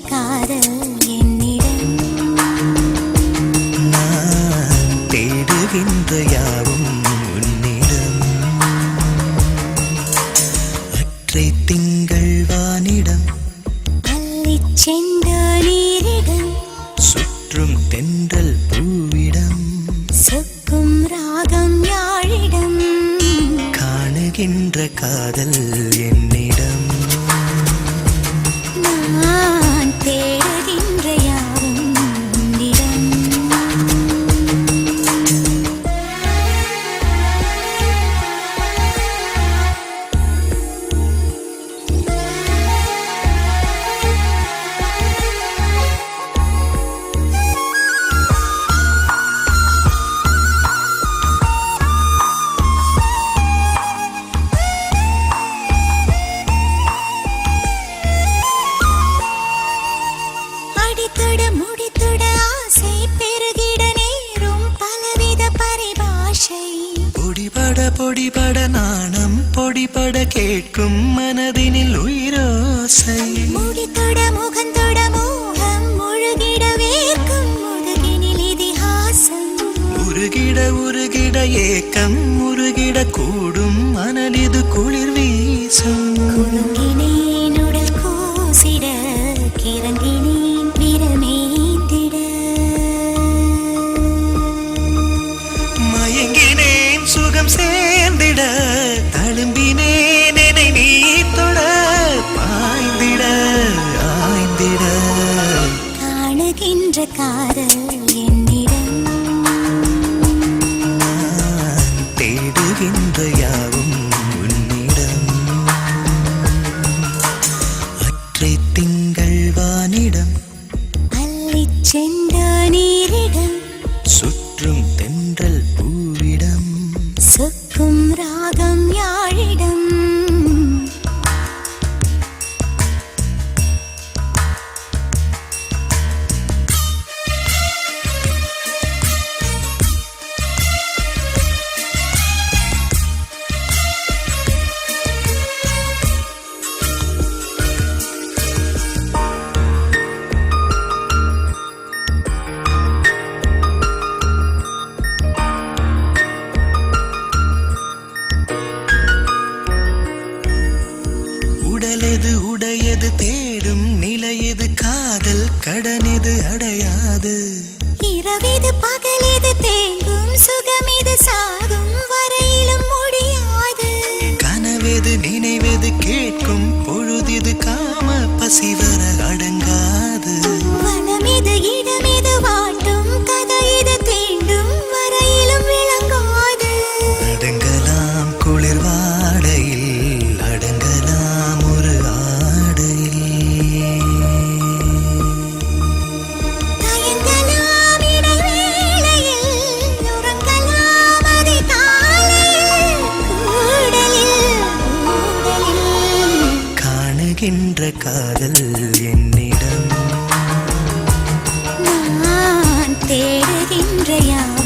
காதல் என்னிடம் நான் தேடுகின்ற யாவும் உன்னிடம் அற்றை திங்கள் வானிடம் அள்ளிச் சென்ற நீரிடம் சுற்றும் தென்றல் பூவிடம் சொக்கும் ராகம் யாழிடம் காணுகின்ற காதல் என்னிடம் நான் தேடுகின்ற யாவும் உன்னிடம் அடித்தொட முடித்தொட ஆசை பெருகிட நேரும் பலவித பரிபாஷை பொடிபட நாணம் பொடிபட கேட்கும் மனதினில் உயிரோசை முடித்தொட முகந்தொட மோகம் முழுகிட வேர்க்கும் முதுகினில் இதிகாசம் உருகிட ஏக்கம் உருகிட கூடும் மனதிது குளிர் வீசும் குலுங்கினேன் உடல் கூசிட கிறங்கினேன் விரமேந்திட மயங்கினேன் சுகம் சேர்ந்திட தழும்பினேன் என்னை நீ தொட பாய்ந்திட ஆய்ந்திட காணுகின்ற காதல் என்னிடம் நான் தேடுகின்ற யாவும் உன்னிடம் அற்றை திங்கள் வானிடம் அள்ளிச் சென்ற நீரிடம் சுற்றும் தென்றல் பூவிடம் சொக்கும் ராகம் யாழிடம் உடலெது உடையது தேடும் நிலையது காதல் கடனெது அடையாது இரவிது பகலிது தேங்கும் சுகமிது சாகும் வரையிலும் முடியாது கனவெது நினைவெது கேட்கும் பொழுதிது காம பசிவர அடங்காது வனமிது இடமிது வாட்டும் கதையிது தீண்டும் வரையிலும் விளங்காது அடங்கலாம் குளிர் வாடையில் அடங்கலாம் ஒரு ஆடையில் தயங்கலாம் இடைவேளையில் உறங்கலாம் அதிகாலையில் கூடலில் காணுகின்ற காதல் என்னிடம் நான் தேடுகின்ற யாவும்